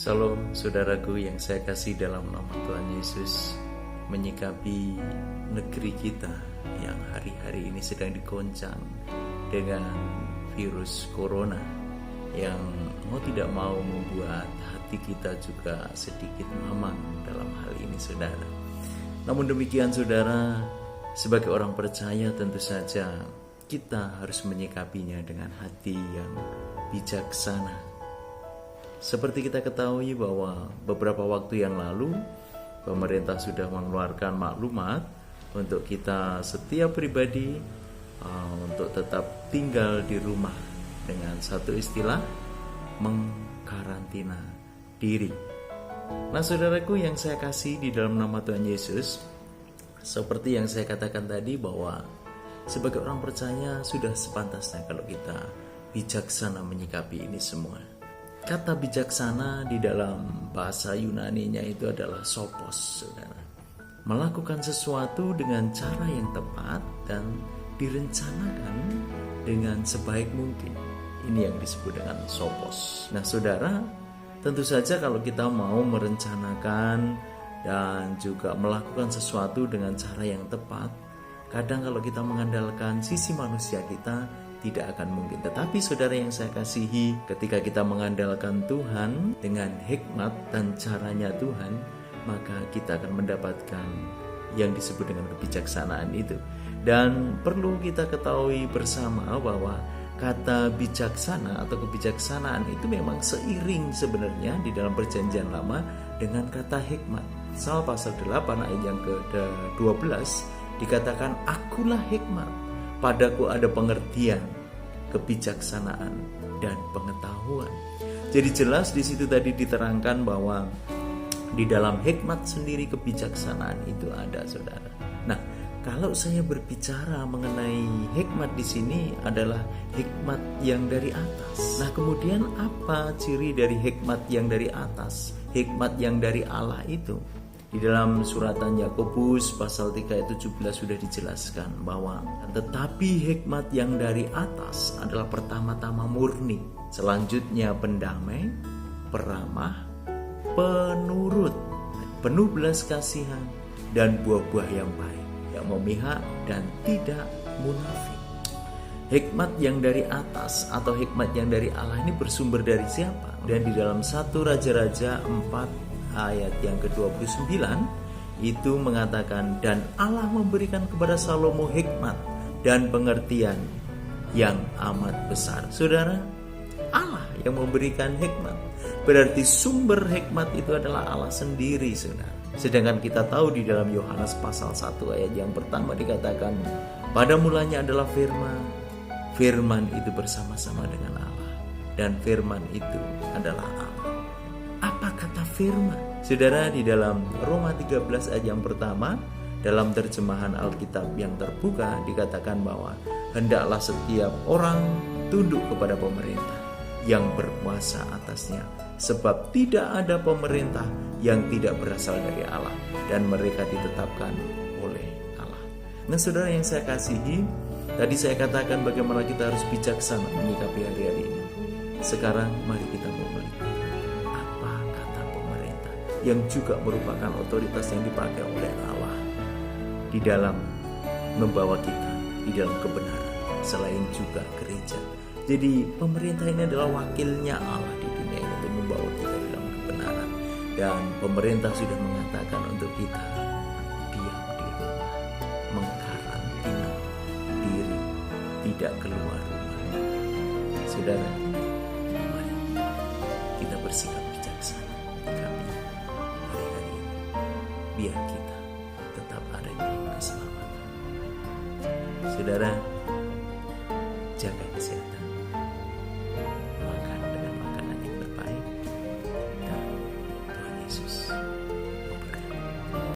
Salam saudaraku yang saya kasih dalam nama Tuhan Yesus. Menyikapi negeri kita yang hari-hari ini sedang dikoncang dengan virus corona yang mau tidak mau membuat hati kita juga sedikit mamang dalam hal ini, saudara. Namun demikian, saudara, sebagai orang percaya tentu saja kita harus menyikapinya dengan hati yang bijaksana. Seperti kita ketahui bahwa beberapa waktu yang lalu pemerintah sudah mengeluarkan maklumat untuk kita setiap pribadi untuk tetap tinggal di rumah dengan satu istilah, mengkarantina diri. Nah, saudaraku yang saya kasih di dalam nama Tuhan Yesus, seperti yang saya katakan tadi bahwa sebagai orang percaya sudah sepantasnya kalau kita bijaksana menyikapi ini semua. Kata bijaksana di dalam bahasa Yunaninya itu adalah sophos, saudara. Melakukan sesuatu dengan cara yang tepat dan direncanakan dengan sebaik mungkin. Ini yang disebut dengan sophos. Nah, saudara, tentu saja kalau kita mau merencanakan dan juga melakukan sesuatu dengan cara yang tepat, kadang kalau kita mengandalkan sisi manusia kita tidak akan mungkin. Tetapi saudara yang saya kasihi, ketika kita mengandalkan Tuhan dengan hikmat dan caranya Tuhan, maka kita akan mendapatkan yang disebut dengan kebijaksanaan itu. Dan perlu kita ketahui bersama bahwa kata bijaksana atau kebijaksanaan itu memang seiring sebenarnya di dalam perjanjian lama dengan kata hikmat. Salah pasal 8 ayat yang ke-12 dikatakan, akulah hikmat, padaku ada pengertian, kebijaksanaan, dan pengetahuan. Jadi jelas di situ tadi diterangkan bahwa di dalam hikmat sendiri kebijaksanaan itu ada, saudara. Nah, kalau saya berbicara mengenai hikmat di sini adalah hikmat yang dari atas. Nah, kemudian apa ciri dari hikmat yang dari atas? Hikmat yang dari Allah itu. Di dalam suratan Yakobus pasal 3 ayat 17 sudah dijelaskan bahwa tetapi hikmat yang dari atas adalah pertama-tama murni, selanjutnya pendamai, peramah, penurut, penuh belas kasihan, dan buah-buah yang baik, yang memihak dan tidak munafik. Hikmat yang dari atas atau hikmat yang dari Allah ini bersumber dari siapa? Dan di dalam 1 Raja-Raja 4 ayat yang ke-29 itu mengatakan, dan Allah memberikan kepada Salomo hikmat dan pengertian yang amat besar. Saudara, Allah yang memberikan hikmat, berarti sumber hikmat itu adalah Allah sendiri, saudara. Sedangkan kita tahu di dalam Yohanes pasal 1 ayat yang pertama dikatakan, pada mulanya adalah firman, firman itu bersama-sama dengan Allah, dan firman itu adalah Allah. Apa kata firman? Saudara, di dalam Roma 13 ayat yang pertama dalam terjemahan Alkitab yang terbuka dikatakan bahwa hendaklah setiap orang tunduk kepada pemerintah yang berkuasa atasnya, sebab tidak ada pemerintah yang tidak berasal dari Allah dan mereka ditetapkan oleh Allah. Nah, saudara yang saya kasihi, tadi saya katakan bagaimana kita harus bijaksana menyikapi hari-hari ini. Sekarang mari kita memulai yang juga merupakan otoritas yang dipakai oleh Allah di dalam membawa kita di dalam kebenaran, selain juga gereja. Jadi pemerintah ini adalah wakilnya Allah di dunia ini untuk membawa kita di dalam kebenaran. Dan pemerintah sudah mengatakan untuk kita diam di rumah, mengkarantina diri, tidak keluar rumah. Saudara, mari kita bersikap bijaksana biar kita tetap ada di dalam keselamatan. Saudara, jaga kesehatan.